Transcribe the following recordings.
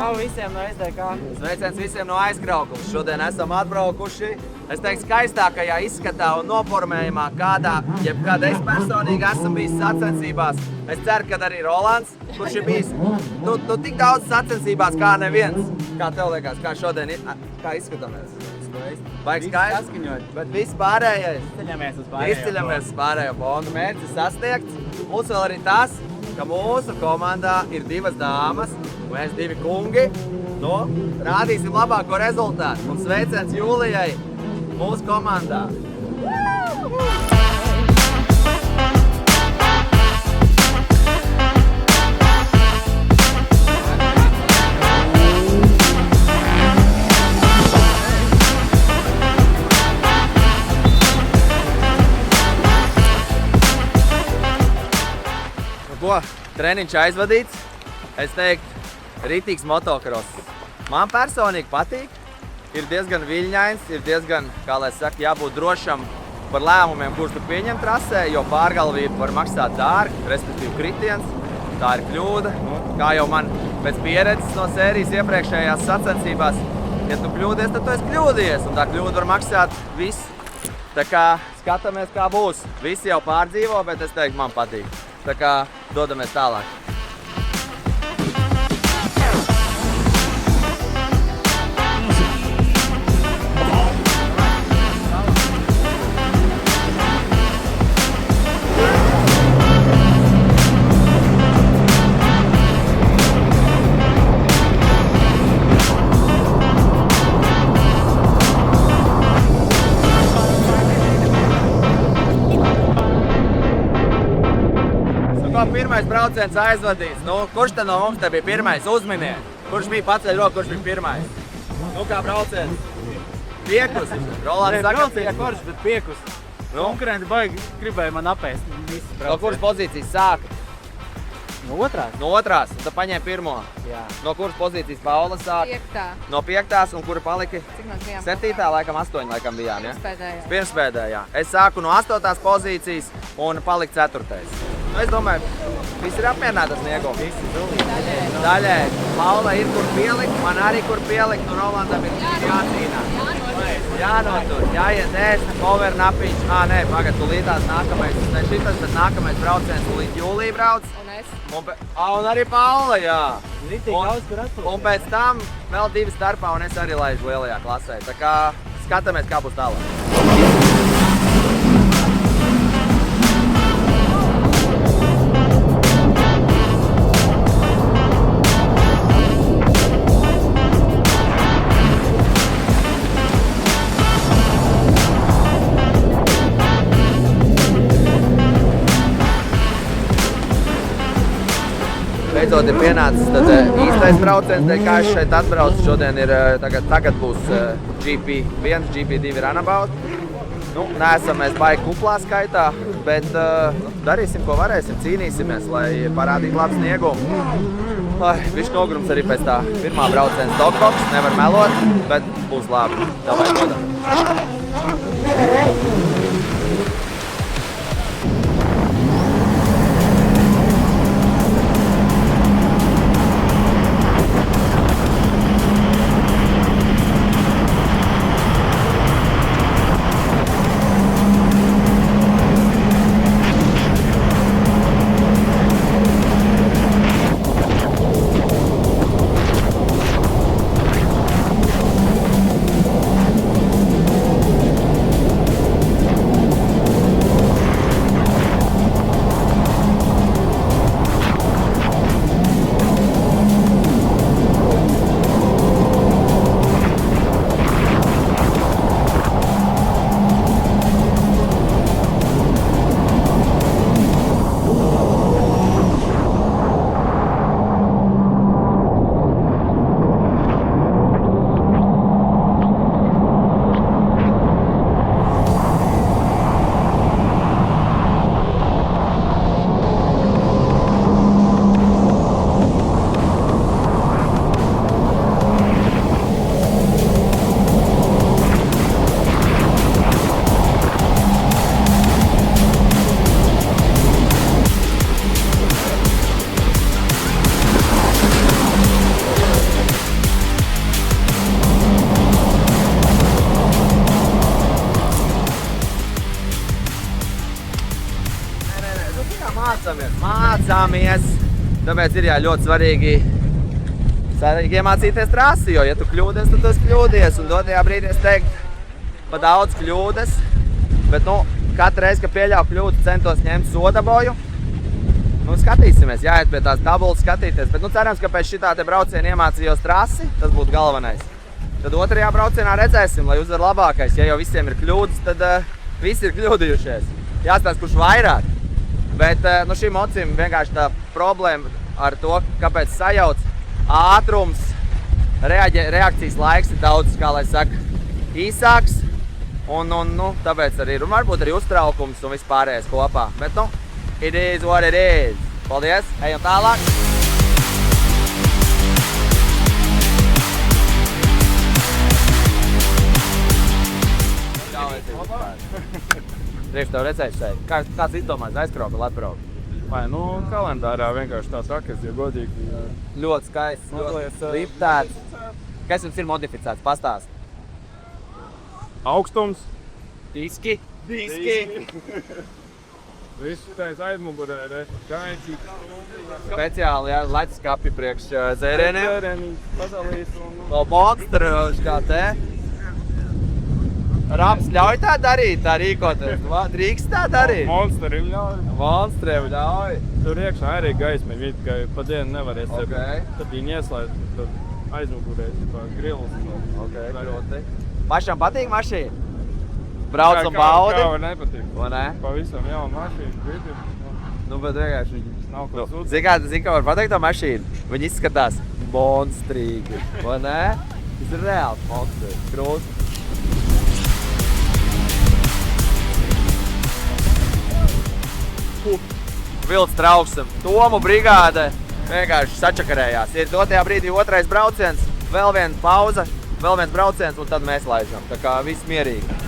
Čau visiem no SDK. Sveiciens visiem no aizkraukums. Šodien esam atbraukuši, es teiktu, skaistākajā izskatā un noformējumā, kāda es personīgi esmu bijis sacensībās. Es ceru, ka arī Rolands, kurš ir bijis tik daudz sacensībās kā neviens. Kā tev liekas, kā šodien kā izskatāmies? Vajag skaisti, bet viss pārējais. Izceļamies uz pārējo fondu. Mērķis sasniegts. Mums vēl arī tas, ka mūsu komandā ir 2 dāmas, mēs 2 kungi. Rādīsim labāko rezultātu. Un sveiciens Jūlijai mūsu komandā. Treniņš aizvadīts, es teiktu, ritīgs motokross. Man personīgi patīk, ir diezgan viļņains, ir diezgan, kā lai saka, jābūt drošam par lēmumiem, kurus tu pieņem trasē, jo pārgalvība var maksāt dārgi, respektīvi kritiens, tā ir kļūda. Kā jau man pēc pieredzes no sērijas iepriekšējās sacensībās, ja tu kļūdies, tad tu esi kļūdies, un tā kļūda var maksāt viss. Tā kā skatāmies, kā būs. Visi jau pārdzīvo, bet es teiktu, man patīk. Tā kā dodamies tālāk. Pirmais brauciens aizvadīts. Kurš te no mums te bija pirmais? Uzminiet. Kurš bija paceļ roku, kurš bija pirmais? Kā brauciens? Piekus. Rolands saka Forši, bet piekus. Konkurenti baigi gribēja man apēst. No kuras pozīcijas sāka? No otrās. No otrās. Un tad paņēma pirmo. Jā. No kuras pozīcijas Paula sāka? 5. No 5. Un kura palika? Cik no 2? 7. laikam 8 laikam bijām, ja? Pirmspēdējā. Pirmspēdējā. Es sāku no 8. pozīcijas un paliku 4. Es domāju, visi ir apmierināti ar sniegumu. Visi zulīgi. Daļēji. Paula ir kur pielikt, man arī kur pielikt, un Rolandam ir jācīnās. Jānotur, jāiet ēst, cover napiņš. Nē, pagad, tulītās nākamais, ne šitas, bet nākamais brauciens tulīt Jūlija brauc. Un es. Un arī Paula, jā. Ritīgi daudz, kur atpūst. Un pēc tam vēl 2 starpā, un es arī laižu lielajā klasē. Tā kā skatāmies, kā būs tālāk. Beidzot ir pienācis īstais brauciens, kā es šeit atbraucu. Šodien ir, tagad būs GP1, GP2 runabout. Neesam mēs baigi kuplā skaitā, bet darīsim, ko varēsim, cīnīsimies, lai parādītu labu sniegumu. Viņš nogrums arī pēc tā pirmā brauciens dogbox, nevar melot, bet būs labi. Davai dodam. mācāmies. Tāpēc ir ļoti svarīgi iemācīties trasi, jo, ja tu kļūdies, tad tu esi kļūdies. Un dotajā brīdī es teiktu, pa daudz kļūdas, bet, katru reizi, kad pieļauju kļūdu, centos ņemt sodaboju. Skatīsimies, jāiet pie tās tabulas skatīties, bet, cerams, ka pēc šitā te brauciena iemācījos trasi, tas būtu galvenais. Tad otrajā braucienā redzēsim, lai uzvar labākais. Ja jau visiem ir kļūdas, tad visi ir kļūdījušies. Jāstāsta, kurš vairāk. Bet, šim mocim vienkārši tā problēma ar to, kāpēc sajauc ātrums, reakcijas laiks ir daudz, kā lai saka, īsāks. Un tāpēc arī, un varbūt arī uztraukums un vispārējais kopā. Bet, it is what it is. Paldies, ejam tālāk. Priekš tev redzējuši šeit. Kāds izdomājis aizkrauka, atbraukt? Vai, kalendārā vienkārši tā sakas, ja godīgi. Ļoti skaists, ļoti liptēts. Kas jums ir modificēts? Pastāst. Augstums. Diski. Viss tais aizmugurē, kaņķi. Speciāli, jā, laicis kapi priekš zērieniem. Zērienī pasalīs un... Vēl monstru, kā te. Raps ļauj tā darīt, tā rīkoties? Drīkst tā darīt? Monsterim ļauj. Monstriem ļauj. Tur iekšā arī gaismi, viņi tikai pa dienu nevar iesēt. Okay. Tad viņi ieslēdz, tad aizmugurē, grils. Okay, ļoti. Pašam patīk mašīna? Brauc un baudi? Kā var nepatīk. Vai ne? Pavisam jauna mašīna. Bet vienkārši viņi... Nav ko sūdz. Zini, kā var pateikt to mašīnu? Viņi izskatās monstrīgi. Vai ne? Tas ir reāls monstrīgi. Krūts. Vilts trauksam. Tomu brigāde vienkārši sačakarējās. Ir dotajā brīdī otrais brauciens, vēl viena pauza, vēl viens brauciens un tad mēs laižam. Tā kā viss mierīgi.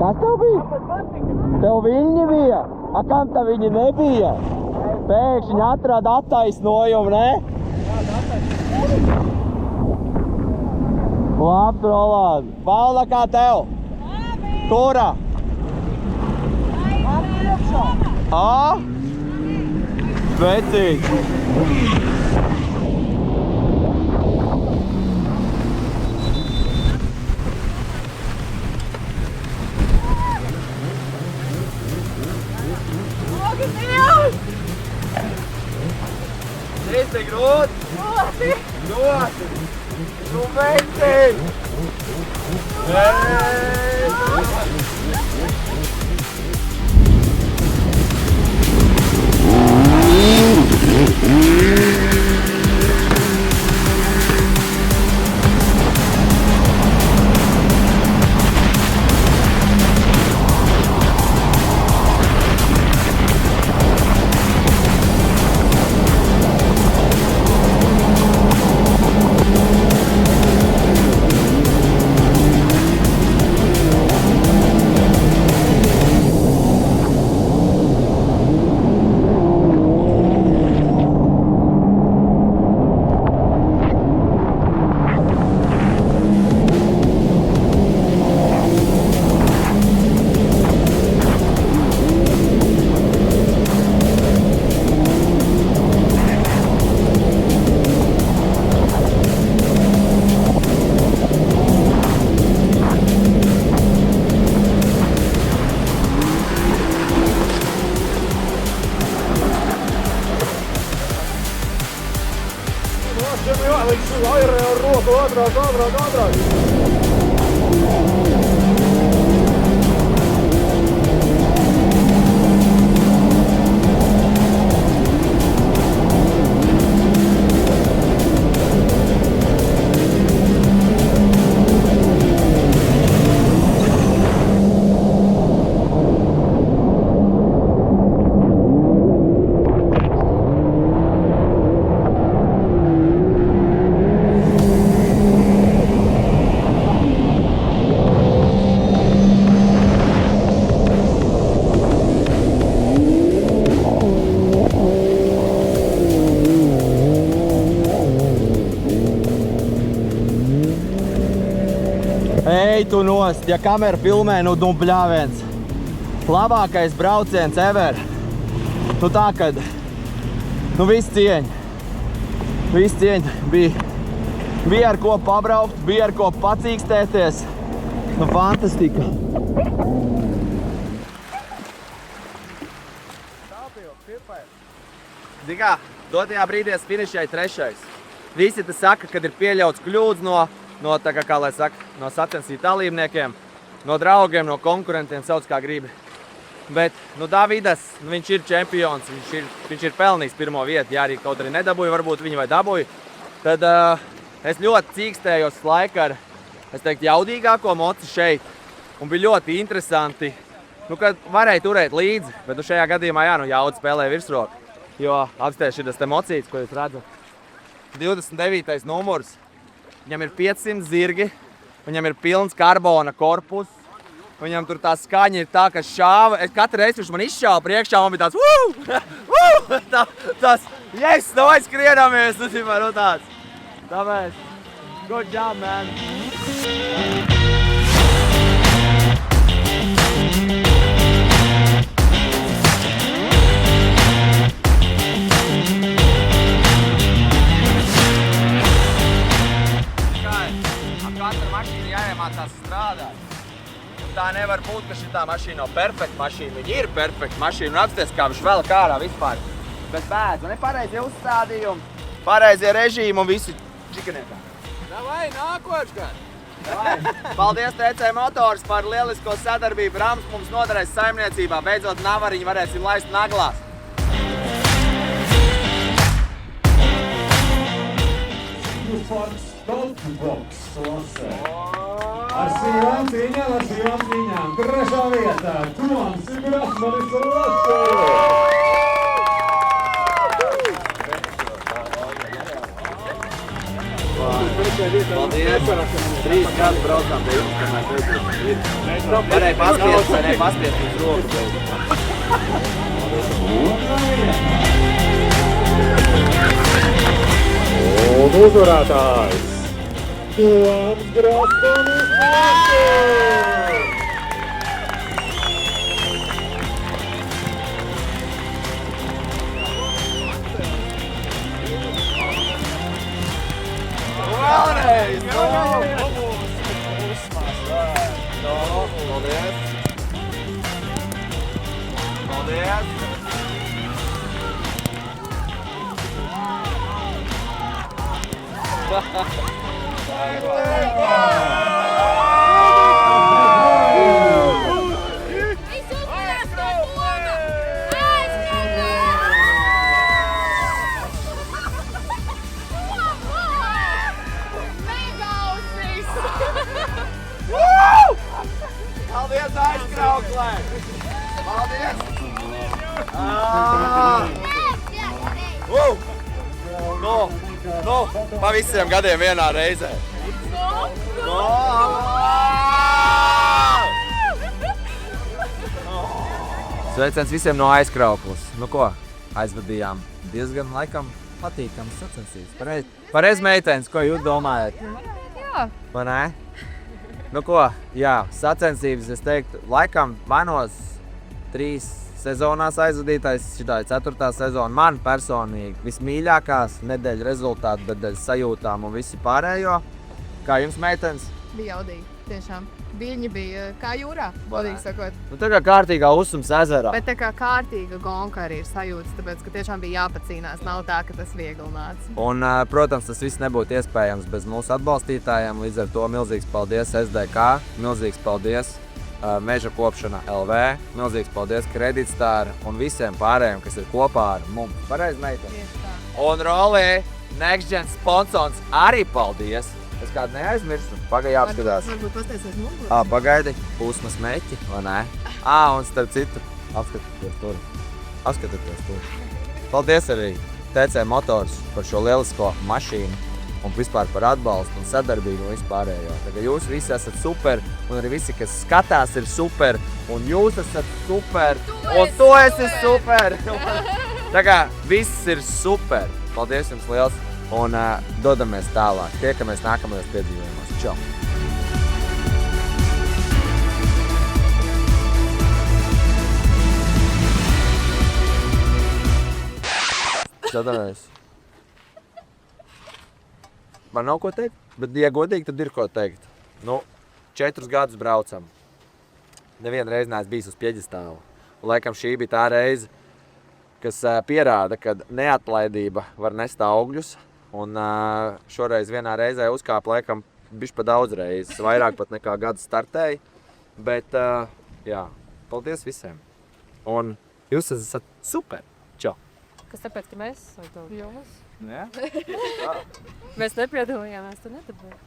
Kas tev bija? Tev viņi bija? A, kam tā viņi nebija? Pēkšņi atrada attaisnojumu, ne? Labi, Roland. Paula, kā tev? Kura? Ā? Vecīgi. Šis ir grūti! Ļoti! Nu, vecīgi! Ej tu nost, ja kamera filmē, nu bļāviens. Labākais brauciens ever. Nu tā, kad, nu viss cieņa. Viss cieņa. Bija ar ko pabraukt, bija ar ko pacīkstēties. Nu fantastika. Zini kā, dotajā brīdī es finišēju 3. Visi te saka, kad ir pieļauts kļūdas no tā kā lai saka, no sacensību dalībniekiem, no draugiem, no konkurentiem, sauc kā gribi. Bet, nu Davidas, viņš ir čempions, viņš ir pelnījis pirmo vietu, ja arī kaut arī nedabūja, varbūt viņu vai dabūja. Tad es ļoti cīkstējos laiku ar, es teiktu, jaudīgāko moci šeit. Un bija ļoti interesanti, nu, kad varēja turēt līdzi, bet nu šajā gadījumā, jā, nu jauda spēlē virsroku. Jo apsties šitas te mocītes, ko jūs redzat. 29. numurs. Viņam ir 500 zirgi, viņam ir pilns karbona korpus, viņam tur tā skaņa ir tā, ka šāva. Katru reizi viņš man izšāva priekšā, man bija tāds tas, yes, nu aizskrienāmies, nu tāds. Tāpēc, good job, man. Katra mašīna jāiemācās strādāt. Un tā nevar būt, ka šitā mašīna nav perfekta mašīna. Viņa ir perfekta mašīna un apsties, kā viņš vēl kārā vispār. Bet pēc, un ir pareizie uzstādījumi, pareizie režīmi un visi čikaniekā. Davai, nākošgad! Paldies TC Motors par lielisko sadarbību. Rams mums noderēs saimniecībā. Beidzot navariņu varēsim laist naglās. Ar sīvām cīņām, trešā vietā, Toms Grasmanis Lašs. Paldies! 3 gadus braucām pie jums, kamēr beidzot. Varēja paspiest uz roku. Un uzvarētājs Toms Grasmanis Lašs! Vēlreiz! Paldies! Paldies! Paldies, aizkrauklē! Paldies! Nu, pa visiem gadiem vienā reizē. Sveiciens visiem no aizkrauklas. Nu ko, aizvadījām diezgan laikam patīkams sacensības. Pareiz meitenes, ko jūs domājat? Jā. Vai nē? Nu ko, jā, sacensības, es teiktu, laikam manos 3 sezonās aizvadītais, šitā ir 4. sezona. Man personīgi vismīļākās nedēļa rezultāti, nedēļas sajūtām un visi pārējo. Kā jums, meitenes? Bija jaudīgi, tiešām. Viņi bija kā jūrā, godīgi sakot. Nu tā kā kārtīgā Usums ezerā. Bet tā kā kārtīga gonka arī ir sajūtas, tāpēc, ka tiešām bija jāpacīnās. Nav tā, ka tas viegli nāca. Un, protams, tas viss nebūtu iespējams bez mūsu atbalstītājiem. Līdz ar to milzīgs paldies SDK, milzīgs paldies Meža kopšana LV, milzīgs paldies Kreditstar un visiem pārējiem, kas ir kopā ar mums. Pareizi, meitene? Tieši tā. Un Rolī, NextGen sponsors arī paldies. Es kādu neaizmirstu. Pagaidi jāapskatās. Varbūt pastāsies mums. Pagaidi, pūsmas meķi, vai nē? Un starp citu, apskatieties tur. Apskatieties tur. Paldies arī TC Motors par šo lielisko mašīnu un vispār par atbalstu un sadarbību un vispārējo. Tā kā jūs visi esat super un arī visi, kas skatās, ir super un jūs esat super un tu esi super. Tā kā viss ir super. Paldies jums liels un dodamies tālāk. Tiekamies nākamajos piedzīvojumos. Čau! Dodamies. Man nav ko teikt, bet, ja godīgi, tad ir ko teikt. Nu, 4 gadus braucam. Nevienu reizi neesmu bijis uz pjeģestāla. Un, laikam, šī bija tā reize, kas pierāda, ka neatlaidība var nest augļus. Un šoreiz vienā reizē uzkāpa, laikam, bišķi pa daudz reizes. Vairāk pat nekā gadu startēja. Bet, jā, paldies visiem. Un jūs esat super. Čau! Kas tāpēc, ka mēs vai to? Jūs? Jā? Mēs nepiedalījāmies, tu nedabūji.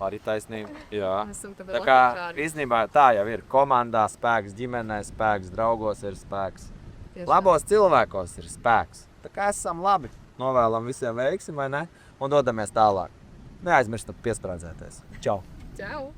Arī taisnība. Jā. Esam tāpēc Tā kā latvieši. īstenībā tā jau ir. Komandā spēks, ģimenē spēks, draugos ir spēks. Tieši Labos cilvēkos ir spēks. Tā kā esam labi. Novēlam visiem veiksim, vai ne? Un dodamies tālāk. Neaizmirstam piesprādzēties. Čau! Čau!